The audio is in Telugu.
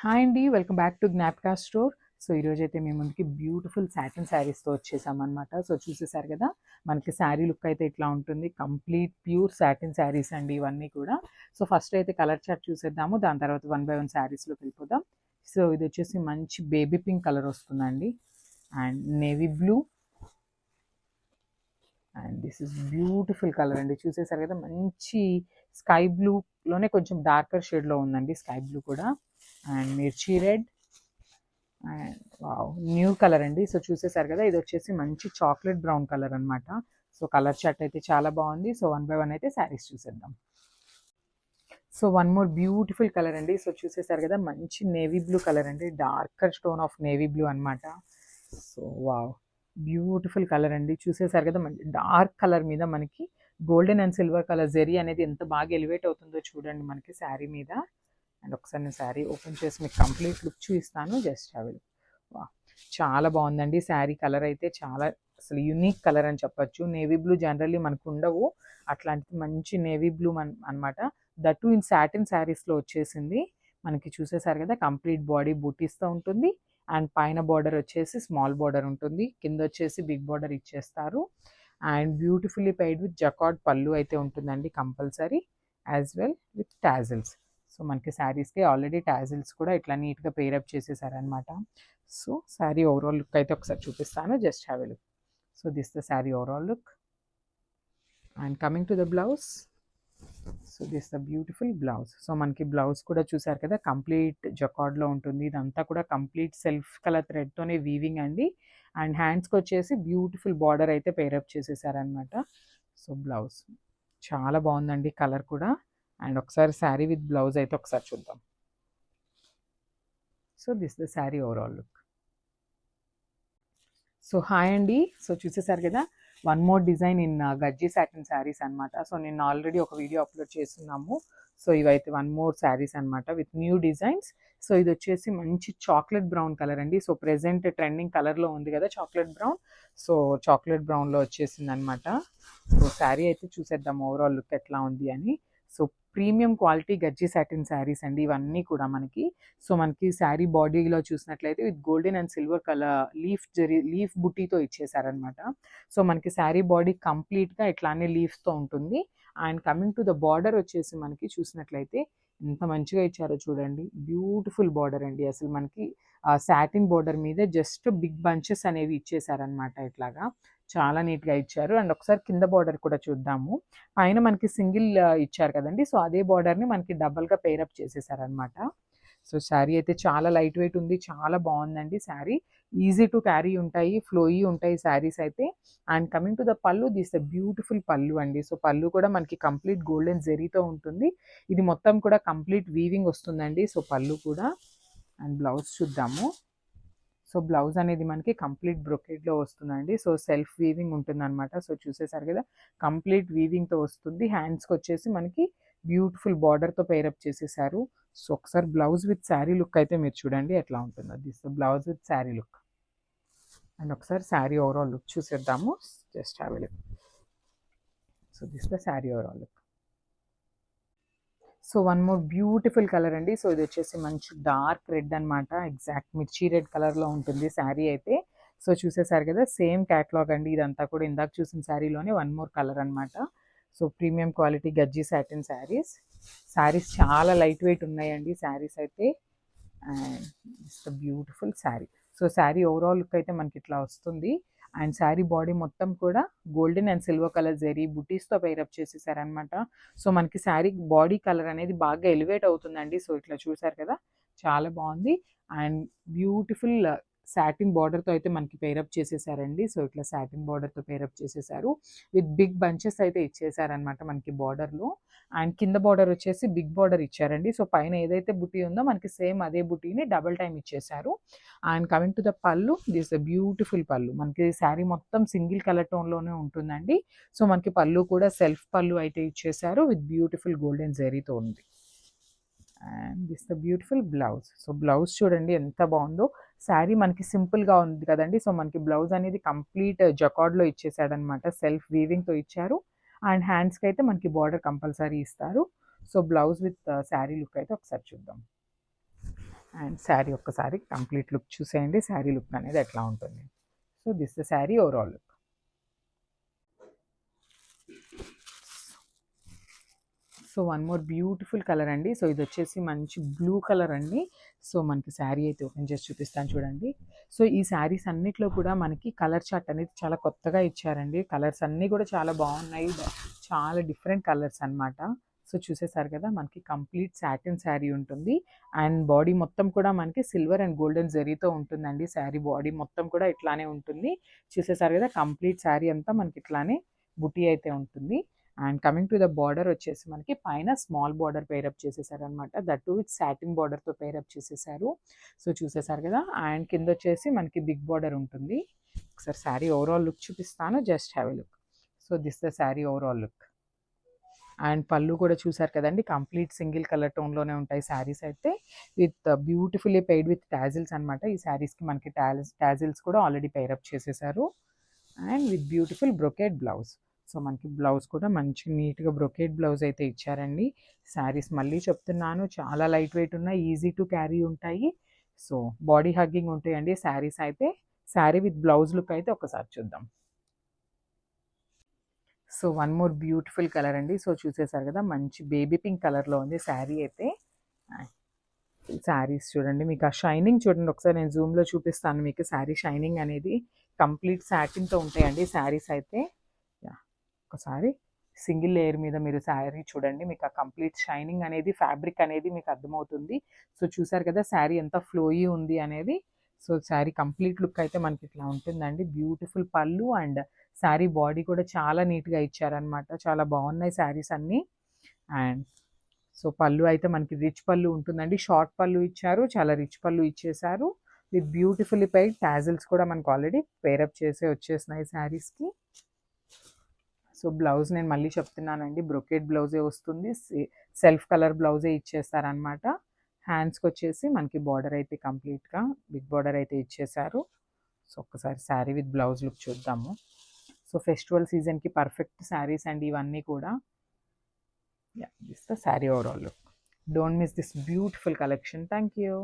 హాయ్ అండి, వెల్కమ్ బ్యాక్ టు జ్ఞాపక స్టోర్. సో ఈరోజు అయితే మేము ముందుకి బ్యూటిఫుల్ సాటిన్ శారీస్తో వచ్చేసామన్నమాట. సో చూసేసారు కదా, మనకి శారీ లుక్ అయితే ఇట్లా ఉంటుంది. కంప్లీట్ ప్యూర్ సాటిన్ శారీస్ అండి ఇవన్నీ కూడా. సో ఫస్ట్ అయితే కలర్ చార్ట్ చూసేద్దాము, దాని తర్వాత 1 by 1 శారీస్లోకి వెళ్ళిపోదాం. సో ఇది వచ్చేసి మంచి బేబీ పింక్ కలర్ వస్తుందండి, and navy blue, and this is beautiful colour అండి. చూసేసారు కదా, మంచి స్కై బ్లూలోనే కొంచెం డార్కర్ షేడ్లో ఉందండి స్కై బ్లూ కూడా. అండ్ మిర్చి red, and wow new colour అండి. సో చూసేసారు కదా, ఇది వచ్చేసి మంచి చాక్లెట్ బ్రౌన్ కలర్ అనమాట. సో కలర్ చార్ట్ అయితే చాలా బాగుంది. సో 1 by 1 అయితే శారీస్ చూసేద్దాం. So one more beautiful colour అండి. సో చూసేసారు కదా, మంచి నేవీ బ్లూ కలర్ అండి, darker stone of navy blue అనమాట. సో వావ్ బ్యూటిఫుల్ కలర్ అండి. చూసేసారు కదా, మంచి డార్క్ కలర్ మీద మనకి golden and silver colour zari అనేది ఎంత బాగా ఎలివేట్ అవుతుందో చూడండి మనకి శారీ మీద. అండ్ ఒకసారి నేను శారీ ఓపెన్ చేసి మీకు కంప్లీట్ లుక్ చూపిస్తాను. Just have it. వా చాలా బాగుందండి శారీ కలర్ అయితే. చాలా అసలు యూనిక్ కలర్ అని చెప్పొచ్చు. నేవీ బ్లూ జనరల్లీ మనకు ఉండవు, అట్లాంటిది మంచి నేవీ బ్లూ అనమాట. దట్టు ఇన్ సాటిన్ శారీస్లో వచ్చేసింది మనకి. చూసేసారు కదా, కంప్లీట్ బాడీ బూటీస్తో ఉంటుంది. అండ్ పైన బార్డర్ వచ్చేసి స్మాల్ బార్డర్ ఉంటుంది, కింద వచ్చేసి బిగ్ బార్డర్ ఇచ్చేస్తారు. And beautifully paired with jacquard పళ్ళు అయితే ఉంటుందండి compulsory, as well with tassels. So మనకి శారీస్కి ఆల్రెడీ టాజిల్స్ కూడా ఇట్లా నీట్గా పేరప్ చేసేసారనమాట. సో శారీ ఓవరాల్ లుక్ అయితే ఒకసారి చూపిస్తాను. Just have a look. So this the sari overall look. And coming to the blouse. So this the beautiful blouse. So మనకి బ్లౌజ్ కూడా చూసారు కదా, కంప్లీట్ జకార్డ్లో ఉంటుంది. ఇదంతా కూడా కంప్లీట్ సెల్ఫ్ కలర్ థ్రెడ్తోనే వీవింగ్ అండి. అండ్ హ్యాండ్స్కి వచ్చేసి బ్యూటిఫుల్ బార్డర్ అయితే పేరప్ చేసేసారనమాట. సో బ్లౌజ్ చాలా బాగుందండి కలర్ కూడా. అండ్ ఒకసారి శారీ విత్ బ్లౌజ్ అయితే ఒకసారి చూద్దాం. So this the sari overall look. So hi అండి. సో చూసేసారు కదా, వన్ మోర్ డిజైన్ ఇన్ గజ్జి సాటిన్ శారీస్ అనమాట. సో నేను ఆల్రెడీ ఒక వీడియో అప్లోడ్ చేస్తున్నాము. సో ఇవైతే వన్ మోర్ శారీస్ అనమాట విత్ న్యూ డిజైన్స్. సో ఇది వచ్చేసి మంచి చాక్లెట్ బ్రౌన్ కలర్ అండి. సో ప్రెసెంట్ ట్రెండింగ్ కలర్లో ఉంది కదా చాక్లెట్ బ్రౌన్. సో చాక్లెట్ బ్రౌన్లో వచ్చేసింది అనమాట. సో శారీ అయితే చూసేద్దాం ఓవరాల్ లుక్ ఎట్లా ఉంది అని. So premium quality gajji satin saris అండి ఇవన్నీ కూడా మనకి. సో మనకి శారీ బాడీలో చూసినట్లయితే with golden and silver colour leaf బుట్టీతో ఇచ్చేసారనమాట. సో మనకి శారీ బాడీ కంప్లీట్గా ఇట్లానే లీఫ్తో ఉంటుంది. And coming to the border వచ్చేసి మనకి చూసినట్లయితే ఎంత మంచిగా ఇచ్చారో చూడండి. బ్యూటిఫుల్ బార్డర్ అండి. అసలు మనకి సాటిన్ బార్డర్ మీద జస్ట్ బిగ్ బంచెస్ అనేవి ఇచ్చేసారనమాట. ఇట్లాగా చాలా నీట్గా ఇచ్చారు. అండ్ ఒకసారి కింద బార్డర్ కూడా చూద్దాము. పైన మనకి సింగిల్ ఇచ్చారు కదండి, సో అదే బార్డర్ని మనకి డబల్గా పేరప్ చేసేసారనమాట. సో శారీ అయితే చాలా లైట్ వెయిట్ ఉంది, చాలా బాగుందండి శారీ. ఈజీ టు క్యారీ ఉంటాయి, ఫ్లోయీ ఉంటాయి శారీస్ అయితే. అండ్ కమింగ్ టు ద పళ్ళు, దిస్ ద బ్యూటిఫుల్ పళ్ళు అండి. సో పళ్ళు కూడా మనకి కంప్లీట్ గోల్డెన్ జెరీతో ఉంటుంది. ఇది మొత్తం కూడా కంప్లీట్ వీవింగ్ వస్తుందండి. సో పళ్ళు కూడా. అండ్ బ్లౌజ్ చూద్దాము. సో బ్లౌజ్ అనేది మనకి కంప్లీట్ బ్రొకెట్లో వస్తుందండి. సో సెల్ఫ్ వీవింగ్ ఉంటుందన్నమాట. సో చూసేసారు కదా, కంప్లీట్ వీవింగ్తో వస్తుంది. హ్యాండ్స్కి వచ్చేసి మనకి బ్యూటిఫుల్ బార్డర్తో పేరప్ చేసేసారు. సో ఒకసారి బ్లౌజ్ విత్ శారీ లుక్ అయితే మీరు చూడండి ఎట్లా ఉంటుందో. This blouse with sari look. And ఒకసారి శారీ ఓవరాల్ లుక్ చూసేద్దాము. Just have a look. So this the sari overall look. So one more beautiful colour అండి. సో ఇది వచ్చేసి మంచి డార్క్ రెడ్ అనమాట, ఎగ్జాక్ట్ మిర్చి రెడ్ కలర్లో ఉంటుంది శారీ అయితే. సో చూసేసారు కదా, సేమ్ క్యాటలాగ్ అండి ఇదంతా కూడా. ఇందాక చూసిన శారీలోనే వన్ మోర్ కలర్ అనమాట. So premium quality gajji satin saris. Saris చాలా లైట్ వెయిట్ ఉన్నాయండి శారీస్ అయితే. And it's the beautiful sari. So sari overall look అయితే మనకి ఇట్లా వస్తుంది. అండ్ శారీ బాడీ మొత్తం కూడా golden and silver colour zari బుటీస్తో పేరప్ చేసేసారనమాట. సో మనకి శారీ బాడీ కలర్ అనేది బాగా ఎలివేట్ అవుతుందండి. సో ఇట్లా చూసారు కదా, చాలా బాగుంది. అండ్ బ్యూటిఫుల్ సాటిన్ బార్డర్తో అయితే మనకి పేరప్ చేసేసారండి. సో ఇట్లా సాటిన్ బార్డర్తో పేరప్ చేసేసారు. విత్ బిగ్ బంచెస్ అయితే ఇచ్చేసారనమాట మనకి బార్డర్లో. అండ్ కింద బార్డర్ వచ్చేసి బిగ్ బార్డర్ ఇచ్చారండి. సో పైన ఏదైతే బుటీ ఉందో మనకి సేమ్ అదే బుటీని డబల్ టైం ఇచ్చేసారు. అండ్ కమింగ్ టు ద పళ్ళు, దిస్ ద బ్యూటిఫుల్ పళ్ళు. మనకి శారీ మొత్తం సింగిల్ కలర్ టోన్లోనే ఉంటుందండి. సో మనకి పళ్ళు కూడా సెల్ఫ్ పళ్ళు అయితే ఇచ్చేసారు విత్ బ్యూటిఫుల్ గోల్డెన్ జెరీతో ఉంది. And this the beautiful blouse. So blouse చూడండి ఎంత బాగుందో. శారీ మనకి సింపుల్గా ఉంది కదండి. సో మనకి బ్లౌజ్ అనేది కంప్లీట్ జకార్డ్లో ఇచ్చేసాడనమాట, సెల్ఫ్ వీవింగ్తో ఇచ్చారు. అండ్ హ్యాండ్స్కి అయితే మనకి బార్డర్ కంపల్సరీ ఇస్తారు. So blouse with sari look అయితే ఒకసారి చూద్దాం. అండ్ శారీ ఒక్కసారి కంప్లీట్ లుక్ చూసేయండి, శారీ లుక్ అనేది ఎట్లా ఉంటుంది. So this the sari overall look. So one more beautiful colour అండి. సో ఇది వచ్చేసి మంచి బ్లూ కలర్ అండి. సో మనకి శారీ అయితే ఓపెన్ చేసి చూపిస్తాను చూడండి. సో ఈ శారీస్ అన్నిట్లో కూడా మనకి కలర్ చార్ట్ అనేది చాలా కొత్తగా ఇచ్చారండి. కలర్స్ అన్నీ కూడా చాలా బాగున్నాయి, చాలా డిఫరెంట్ కలర్స్ అన్నమాట. సో చూసేసారు కదా, మనకి కంప్లీట్ సాటిన్ శారీ ఉంటుంది. అండ్ బాడీ మొత్తం కూడా మనకి సిల్వర్ అండ్ గోల్డెన్ జరీతో ఉంటుందండి. శారీ బాడీ మొత్తం కూడా ఇట్లానే ఉంటుంది. చూసేసారు కదా, కంప్లీట్ శారీ అంతా మనకి ఇట్లానే బుటీ అయితే ఉంటుంది. And coming to the border వచ్చేసి మనకి పైన స్మాల్ బార్డర్ పేరప్ చేసేసారు అనమాట. దట్ టు విత్ సాటిన్ బార్డర్తో పేరప్ చేసేసారు. సో చూసేసారు కదా, అండ్ కింద వచ్చేసి మనకి బిగ్ బార్డర్ ఉంటుంది. ఒకసారి శారీ ఓవరాల్ లుక్ చూపిస్తాను, just have a look. So this the sari overall look. And పళ్ళు కూడా చూసారు కదండి, కంప్లీట్ సింగిల్ కలర్ టోన్లోనే ఉంటాయి శారీస్ అయితే, with beautifully paired with tassels అనమాట. ఈ శారీస్కి మనకి టాజిల్స్ కూడా ఆల్రెడీ పేరప్ చేసేసారు. And with beautiful brocade blouse. So మనకి బ్లౌజ్ కూడా మంచి నీట్గా బ్రొకేట్ బ్లౌజ్ అయితే ఇచ్చారండి. శారీస్ మళ్ళీ చెప్తున్నాను, చాలా లైట్ వెయిట్ ఉన్నాయి, ఈజీ టు క్యారీ ఉంటాయి. సో బాడీ హగ్గింగ్ ఉంటాయండి శారీస్ అయితే. శారీ విత్ బ్లౌజ్ లుక్ అయితే ఒకసారి చూద్దాం. So one more beautiful colour అండి. సో చూసేసారు కదా, మంచి బేబీ పింక్ కలర్లో ఉంది శారీ అయితే. శారీస్ చూడండి, మీకు ఆ షైనింగ్ చూడండి ఒకసారి, నేను జూమ్లో చూపిస్తాను మీకు. శారీ షైనింగ్ అనేది కంప్లీట్ సాటిన్తో ఉంటాయండి శారీస్ అయితే. ఒకసారి సింగిల్ లేయర్ మీద మీరు శారీ చూడండి, మీకు ఆ కంప్లీట్ షైనింగ్ అనేది, ఫ్యాబ్రిక్ అనేది మీకు అర్థమవుతుంది. సో చూసారు కదా శారీ ఎంత ఫ్లోయీ ఉంది అనేది. సో శారీ కంప్లీట్ లుక్ అయితే మనకి ఇట్లా ఉంటుందండి. బ్యూటిఫుల్ పళ్ళు అండ్ శారీ బాడీ కూడా చాలా నీట్గా ఇచ్చారనమాట. చాలా బాగున్నాయి శారీస్ అన్నీ. అండ్ సో పళ్ళు అయితే మనకి రిచ్ పళ్ళు ఉంటుందండి. షార్ట్ పళ్ళు ఇచ్చారు, చాలా రిచ్ పళ్ళు ఇచ్చేసారు. విత్ బ్యూటిఫుల్లీ పెయిడ్ టాజిల్స్ కూడా మనకు ఆల్రెడీ పేరప్ చేసే వచ్చేసినాయి శారీస్కి. సో బ్లౌజ్ నేను మళ్ళీ చెప్తున్నానండి, బ్రొకేట్ బ్లౌజే వస్తుంది, సెల్ఫ్ కలర్ బ్లౌజే ఇచ్చేస్తారనమాట. హ్యాండ్స్కి వచ్చేసి మనకి బార్డర్ అయితే కంప్లీట్గా బిగ్ బార్డర్ అయితే ఇచ్చేసారు. సో ఒక్కసారి శారీ విత్ బ్లౌజ్ లుక్ చూద్దాము. సో ఫెస్టివల్ సీజన్కి పర్ఫెక్ట్ శారీస్ అండి ఇవన్నీ కూడా. This the sari overall look. Don't miss this beautiful collection. Thank you.